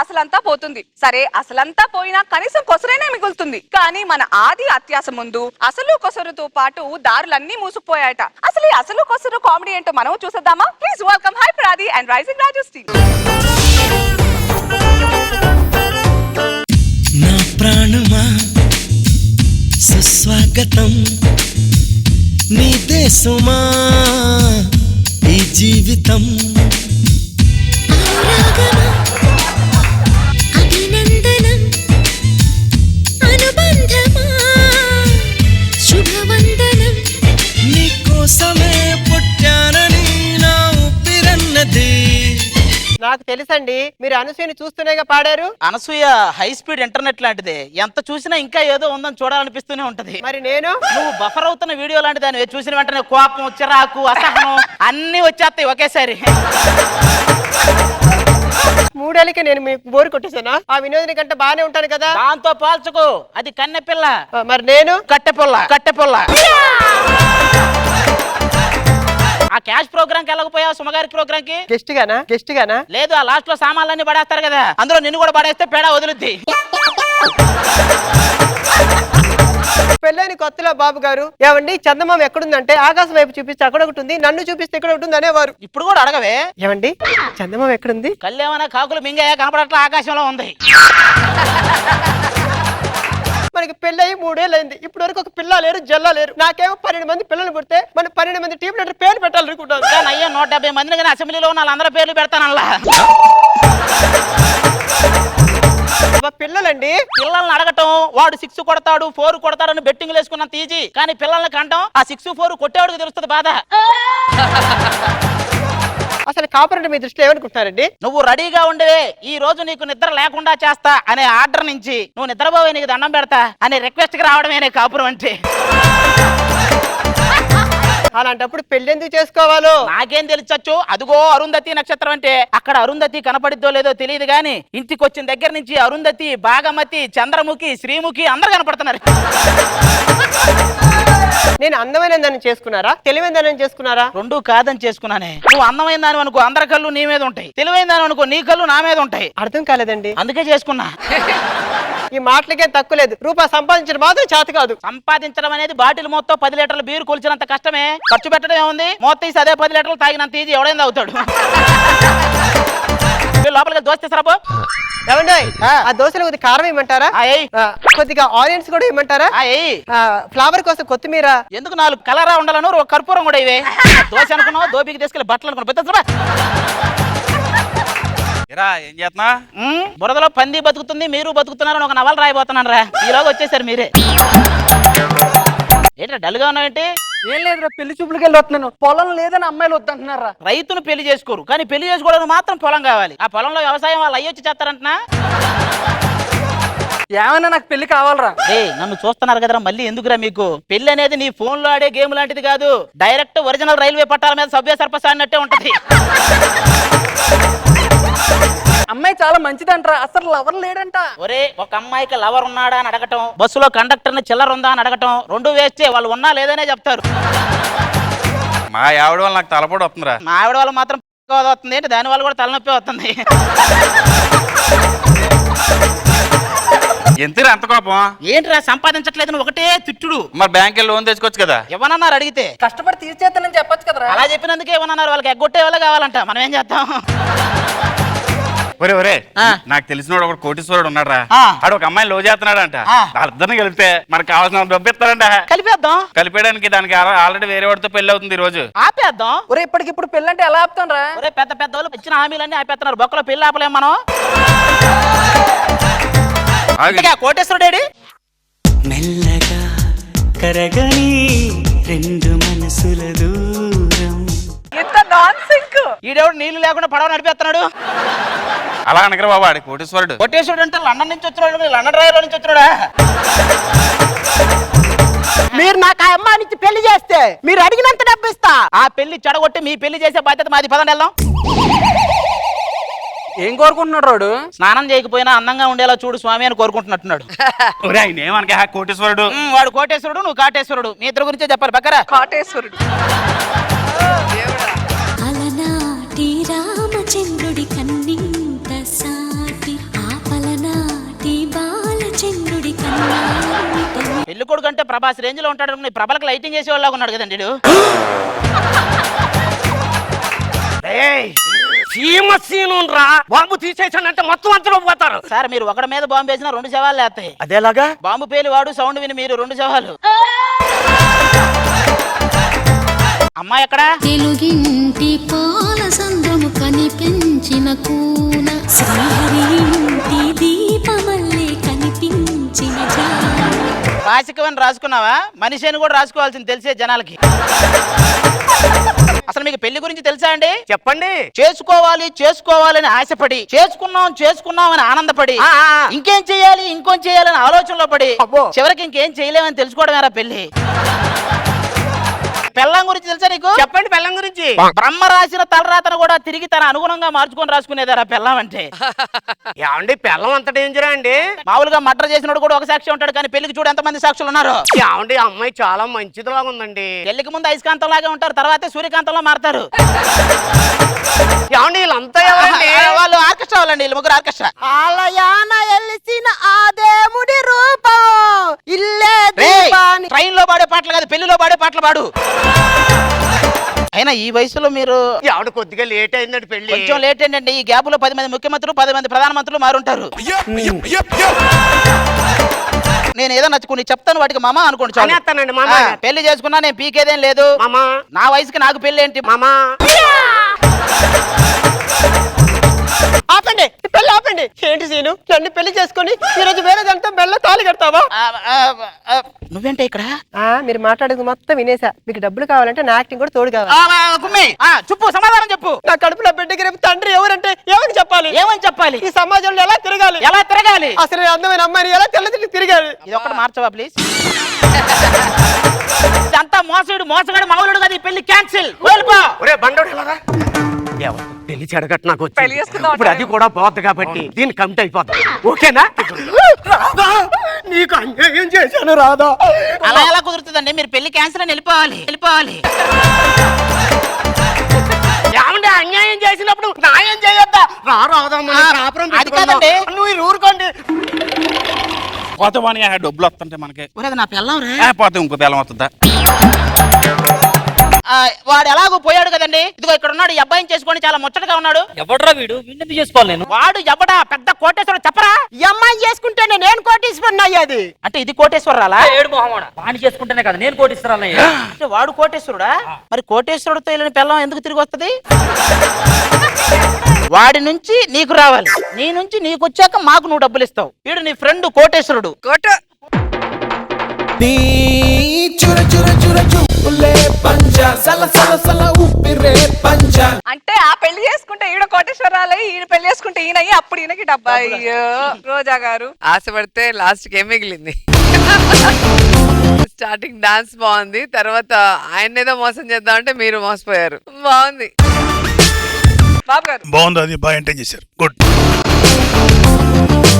అసలంతా పోతుంది. సరే అసలంతా పోయినా కనీసం కొసరైనా మిగులుతుంది. కానీ మన ఆది అత్యాస ముందు అసలు కొసరుతో పాటు దారులన్నీ మూసుకుపోయాయట. అసలు ఈ అసలు కొసరు కామెడీ ఏంటో మనం చూసేద్దామా? ప్లీజ్ వెల్కమ్ హైపర్ ఆది అండ్ రైజింగ్ రాజు టీమ్. నా ప్రాణమా సుస్వాగతం, నీ దేశమా ఈ జీవితం. అభినందనం అనుబంధమా శుభవందనం, నీ కోసమే పుట్టానని నా ఊపిరన్నది. నాకు తెలుసండి, మీరు అనసూయని చూస్తూనేగా పాడారు. అనసూయ హై స్పీడ్ ఇంటర్నెట్ లాంటిది, ఎంత చూసినా ఇంకా ఏదో ఉందని చూడాలనిపిస్తూనే ఉంటది. మరి నేను నువ్వు బఫర్ అవుతున్న వీడియో లాంటిది అని చూసిన వెంటనే కోపం, చిరాకు, అసహనం అన్ని వచ్చేస్తాయి ఒకేసారి. మూడేళ్ళకి నేను మీకు బోరు కొట్టేసానా? ఆ వినోదిని కంటే బానే ఉంటాను కదా. దాంతో పోల్చుకో, అది కన్నె పిల్ల. మరి నేను కట్టె పుల్ల. ఆ క్యాష్ ప్రోగ్రామ్ కి వెళ్ళకపోయావు, సుమగారి ప్రోగ్రామ్ కి గెస్ట్ గానా లేదు. ఆ లాస్ట్ లో సామాన్లన్నీ పడేస్తారు కదా, అందులో నిన్ను కూడా పడేస్తే పేడ వదులుద్ది. పెళ్ళైన కొత్తలో బాబు గారు, ఏమండి చందమామ ఎక్కడుందంటే ఆకాశం వైపు చూపిస్తే అక్కడ ఒకటి ఉంది, నన్ను చూపిస్తే ఇక్కడ ఒకటి ఉంది అనేవారు. ఇప్పుడు కూడా అడగవే, ఏమండి చందమామ ఎక్కడుంది? కళ్ళేమన్నా కాకులు మింగయ్యా కనపడట్లా, ఆకాశంలో ఉంది. మనకి పెళ్ళయి 3 ఏళ్ళు అయింది, ఇప్పటి వరకు ఒక పిల్ల లేరు, జల్ల లేరు. నాకేమో 12 మంది పిల్లలు పుడితే మన 12 మంది టీం లీడర్ పేరు పెట్టాలనుకుంటాను. అయ్యా 170 మందిని కానీ అసెంబ్లీలో ఉన్న వాళ్ళందరూ పేర్లు పెడతానల్లా. పిల్లలండి, పిల్లల్ని అడగటం, వాడు 6 కొడతాడు 4 కొడతాడని బెట్టింగ్ వేసుకున్నంత ఈజీ. కానీ పిల్లల్ని కంటాం, ఆ 6 4 కొట్టేవాడికి తెలుస్తుంది బాధ. అసలు కాపురంటే మీ దృష్టిలో ఏమనుకుంటున్నారండి? నువ్వు రెడీగా ఉండవే, ఈ రోజు నీకు నిద్ర లేకుండా చేస్తా అనే ఆర్డర్ నుంచి నువ్వు నిద్రపోవే నీకు దండం పెడతా అనే రిక్వెస్ట్ కి రావడమే కాపురం అంటే. అలాంటప్పుడు పెళ్లి ఎందుకు చేసుకోవాలో నాకేం తెలిసొచ్చు. అదిగో అరుంధతి నక్షత్రం అంటే అక్కడ అరుంధతి కనపడిద్దో లేదో తెలియదు గాని ఇంటికి వచ్చిన దగ్గర నుంచి అరుంధతి, భాగమతి, చంద్రముఖి, శ్రీముఖి అందరు కనపడుతున్నారు. నేను అందమైన దాన్ని చేసుకున్నారా, తెలివైన దాన్ని చేసుకున్నారా? రెండు కాదని చేసుకున్నానే. నువ్వు అందమైన దాని అనుకో, అందరి కళ్ళు నీ మీద ఉంటాయి. తెలివైన దాని అనుకో, నీ కళ్ళు నా మీద ఉంటాయి. అర్థం కాలేదండి. అందుకే చేసుకున్నా. ఈ మాటలకేం తక్కువ లేదు, రూపాయి సంపాదించడం మాత్రం చేత కాదు. సంపాదించడం అనేది బాటిల్ మొత్తం 10 లీటర్ల బీరు కొలిచినంత కష్టమే. ఖర్చు పెట్టడం ఏముంది, మొత్తం తీసి అదే 10 లీటర్లు తాగినంత ఈజీ. ఎవడైనా అవుతాడు. లోపలికి దోశ తీసుకురాబో. ఏమండి ఆ దోశలు కొద్దిగా కారం ఇమ్మంటారా? కొద్దిగా ఆనియన్స్ కూడా ఇమ్మంటారా? ఫ్లేవర్ కోసం కొత్తిమీర. ఎందుకు 4 కలరా ఉండాలను, ఒక కర్పూరం కూడా ఇవే. దోశ అనుకున్నావు, దోపికి తీసుకెళ్ళి బట్టలు అనుకున్నావు. ఏం చేస్తున్నా? బురదలో పంది బతుకుతుంది, మీరు బతుకుతున్నారని ఒక నవల రాయబోతున్నాను రా. ఈలోగా వచ్చేసారు మీరే. ఏంట్రా డల్ గా ఉన్నావేంటి? ఏం లేదు, పెళ్లి చూపులకి వెళ్ళి వస్తున్నాను. పొలం లేదని అమ్మాయిలు వద్దంటున్నారా? రైతును పెళ్లి చేసుకోరు, కానీ పెళ్లి చేసుకోవడానికి మాత్రం పొలం కావాలి. ఆ పొలంలో వ్యవసాయం వాళ్ళు అయ్యొచ్చి చేస్తారంటున్నా. ఏమైనా నాకు పెళ్లి కావాలరా? నన్ను చూస్తున్నారు కదరా, మళ్ళీ ఎందుకురా మీకు పెళ్లి అనేది? నీ ఫోన్ లో ఆడే గేమ్ లాంటిది కాదు, డైరెక్ట్ ఒరిజినల్ రైల్వే పట్టాల మీద సభ్య సర్పస్ అన్నట్టే ఉంటది. అమ్మాయి చాలా మంచిదంటరా, అసలు లవర్ లేడంట. ఒరే, ఒక అమ్మాయికి లవర్ ఉన్నాడా అని అడగటం, బస్సులో కండక్టర్ ని చిల్లర ఉందా అని అడగటం, రెండు వేస్తే. వాళ్ళు ఉన్నా లేదనే చెప్తారు. మా ఆవిడ వల్ల నాకు తలపోటు వస్తుందిరా. మా ఆవిడ వల్ల మాత్రం వస్తుంది ఏంటి, దాని వల్ల కూడా తలనొప్పి వస్తుంది. ఎంతరా అంత కోపం? ఏంటిరా సంపాదించట్లేదు నువ్వు ఒకటే తిట్టుడు. మరి బ్యాంక్ లోన్ తెచ్చుకోవచ్చు కదా. ఏమన్నారు అడిగితే? కష్టపడి తీర్చేస్తానని చెప్పొచ్చు కదరా. అలా చెప్పినందుకే ఏమన్నారు, వాళ్ళకి ఎగ్గొట్టే వాళ్ళ కావాలంట. మనం ఏం చేద్దాం? ఒరే నాకు తెలిసినోడు ఒక కోటీశ్వరుడు ఉన్నాడు రా. ఆడు ఒక అమ్మాయిని లవ్ చేస్తున్నాడు అంట. వాళ్ళిద్దరిని కలిపితే మనకు కావాల్సిన డబ్బు ఇస్తారంట. కలిపేద్దాం. కలిపేయడానికి దానికి ఆల్రెడీ వేరే వాడితో పెళ్లి అవుతుంది ఈ రోజు. ఆపేద్దాం. ఒరే ఇప్పటికిప్పుడు పెళ్ళంటే ఎలా ఆపుతాను రా? ఒరే పెద్ద పెద్ద వాళ్ళు ఇచ్చిన హామీలన్నీ ఆపేస్తున్నారు, బొక్కలో పెళ్లి ఆపలేం మనం. కోటేశ్వరుడేడి? మెల్లగా కరగని 2 మనసుల దూరం. ఈడెవడు నీళ్లు లేకుండా పడవ నడిపేస్తున్నాడు. అలా అనగరా బాబు, ఆడి కోటేశ్వరుడు. కోటేశ్వరుడు అంటే లండన్ నుంచి వచ్చినాడు, లండన్ డ్రైవర్ నుంచి వచ్చినాడా? మీరు నాకు ఆ అమ్మాయిని పెళ్లి చేస్తే మీరు అడిగినంత డబ్బు ఇస్తా. ఆ పెళ్లి చెడగొట్టి మీ పెళ్లి చేసే బాధ్యత మాది. పదండి వెళ్దాం. ఏం కోరుకుంటున్నాడు రాడు? స్నానం చేయకపోయినా అందంగా ఉండేలా చూడు స్వామి అని కోరుకుంటున్నట్టున్నాడు. ఆయన ఏమనక కోటేశ్వరుడు. వాడు కోటేశ్వరుడు, నువ్వు కాటేశ్వరుడు. మీ ఇద్దరు గురించే చెప్పాలి. బక్కరా కాటేశ్వరుడు. అలనాటి రామచంద్రుడి కన్నింత సాటి పెళ్లి కొడుకు అంటే ప్రభాస్ రేంజ్ లో ఉంటాడు అనుకుని ప్రభలకు లైటింగ్ చేసేవాళ్ళగా ఉన్నాడు కదండి వీడు. రా బాంబు తీసేసానంటే మొత్తం అంతలో పోతారు. సార్ మీరు ఒకటి మీద బాంబు వేసినా 2 శవాలు లేస్తాయి. అదేలాగా బాంబు పేలి వాడు సౌండ్ విని మీరు 2 శవాలు. అమ్మాయి ఎక్కడా? తెలుగింటి పాల సంద్రము కనిపించిన కూన శ్రీహరి ఇంటి దీపమల్లే కనిపించిన రాసికవని రాసుకున్నావా? మనిషి అని కూడా రాసుకోవాల్సింది తెలిసే జనాలకి. అసలు మీకు పెళ్లి గురించి తెలుసా అండి? చెప్పండి. చేసుకోవాలని ఆశపడి చేసుకున్నాం అని ఆనందపడి ఇంకేం చేయాలని ఆలోచనలో పడి చివరికి ఇంకేం చేయలేమని తెలుసుకోవడమేరా పెళ్లి. పెళ్ళం గురించి తెలుసా నీకు? చెప్పండి పెళ్ళం గురించి. బ్రహ్మ రాసిన తలరాతను కూడా తిరిగి తన అనుగుణంగా మార్చుకొని రాసుకునేదారా పెళ్ళం అంటే. ఏమండి పెళ్ళం అంత డేంజరా అండి? మామూలుగా మర్డర్ చేసినోడు కూడా ఒక సాక్షి ఉంటాడు, కానీ పెళ్లికి చూడు ఎంతమంది సాక్షులు ఉన్నారు. ఏమండి అమ్మాయి చాలా మంచిదిలాగా ఉందండి. పెళ్లికి ముందు అయస్కాంతం లాగే ఉంటారు, తర్వాతే సూర్యకాంతంలో మారతారు. ఏమండి వీళ్ళంతా ఎవరండి? వాళ్ళు ఆర్కెస్ట్రా వాళ్ళండి, వీళ్ళు ముగ్గురు ఆర్కెస్ట్రా. ఆలయాన ఎలిసిన ఆ దేవుడి రూపం ఇల్లే దీపాని. ట్రైన్ లో పాడే పాటలు కాదు, పెళ్లిలో పాడే పాటలు పాడు. అయినా ఈ వయసులో మీరు ఆవిడ కొద్దిగా లేట్ అయిందండి పెళ్లి. కొంచెం లేట్ ఏంటండి, ఈ గ్యాప్ లో 10 మంది ముఖ్యమంత్రులు 10 మంది ప్రధానమంత్రులు మారుంటారు. నేను ఏదో నచ్చుకుని చెప్తాను వాటికి మామ అనుకోండి చాలు. అనేస్తానండి మామ. పెళ్లి చేసుకున్నా నేను పీకేదేం లేదు మామ. నా వయసుకి నాకు పెళ్లి ఏంటి మామ. ఆపండి ఈ పెళ్లి ఆపండి. ఏంటి సీను, నన్ను పెళ్లి చేసుకొని ఈ రోజు వేరే దాంతో బెల్ల తాళి కడతావా? నువ్వేంటే ఇక్కడ? మీరు మాట్లాడేది మొత్తం వినేసా. మీకు డబ్బులు కావాలంటే నా యాక్టింగ్ కూడా తోడు కావాలి. కుమ్మి చెప్పు, సమాధానం చెప్పు. నా కడుపులో బిడ్డకి రేపు తండ్రి ఎవరంటే ఏమని చెప్పాలి? ఏమని చెప్పాలి? ఈ సమాజంలో ఎలా తిరగాలి? ఎలా తిరగాలి? అసలు ఈ అందమైన అమ్మాయిని ఎలా తెల్లదిల్లి తిరగాలి? ఇది ఒక్కటి మార్చవా ప్లీజ్? అంతా మోసగాడు మామూలుడు కాదు, ఈ పెళ్లి క్యాన్సిల్. ఒరే బండోడు ఎలా పెళ్లి చెడగట్టు నాకు వచ్చి. పెళ్లి చేసుకుందాం ఇప్పుడు అది కూడా పోద్ది కాబట్టి దీన్ని కమిట్ అయిపోద్ది. ఓకేనా? నీకు అన్యాయం చేశాను రాదా. అలా ఎలా కుదురుతుందండి? మీరు పెళ్లి క్యాన్సిల్ అని వెళ్ళిపోవాలి. ఏమంటే అన్యాయం చేసినప్పుడు న్యాయం చేయొద్దా? అది కాదండి. నువ్వు ఊరుకోండి. పోతే వాని డబ్బులు వస్తుంటే మనకి నా పిల్లం రా. పోతే ఇంకో పిల్లం వస్తుందా? వాడు ఎలాగో పోయాడు కదండి. ఇదిగో ఇక్కడ ఉన్నాడు, ఈ అబ్బాయిని చేసుకొని చాలా ముచ్చటగా ఉన్నాడు. ఎవడ్రా వీడు? వీడిని చేసుకోవాలి నేను. వాడు ఎవడా? పెద్ద కోటేశ్వరుడు. చెప్పరా? ఈ అమ్మాయి చేసుకుంటేనే నేను కోటీశ్వరుని అయ్యేది. అంటే ఇది కోటేశ్వరరాలా? ఏడు మొహమాడ వాణి చేసుకుంటేనే కదా నేను కోటిస్తున్నాను. అంటే వాడు కోటేశ్వరుడా? మరి కోటేశ్వరుడితో వెళ్ళిన పిల్లం ఎందుకు తిరిగి వస్తది? వాడి నుంచి నీకు రావాలి, నీ నుంచి నీకు వచ్చాక మాకు నువ్వు డబ్బులు ఇస్తావు. వీడు నీ ఫ్రెండ్ కోటేశ్వరుడు. అంటే ఆ పెళ్లి చేసుకుంటే ఈడ కోటేశ్వరాలై, ఈయన పెళ్లి చేసుకుంటే ఈయనయ్యి, అప్పుడు ఈయనకి డబ్బా. అయ్యో రోజా గారు, ఆశపడితే లాస్ట్ కి ఏం మిగిలింది? స్టార్టింగ్ డాన్స్ బాగుంది, తర్వాత ఆయన ఏదో మోసం చేద్దామంటే మీరు మోసపోయారు. బాగుంది బాబు గారు. బాగుంది, అది బాగా ఎంటైన్ చేశారు. గుడ్.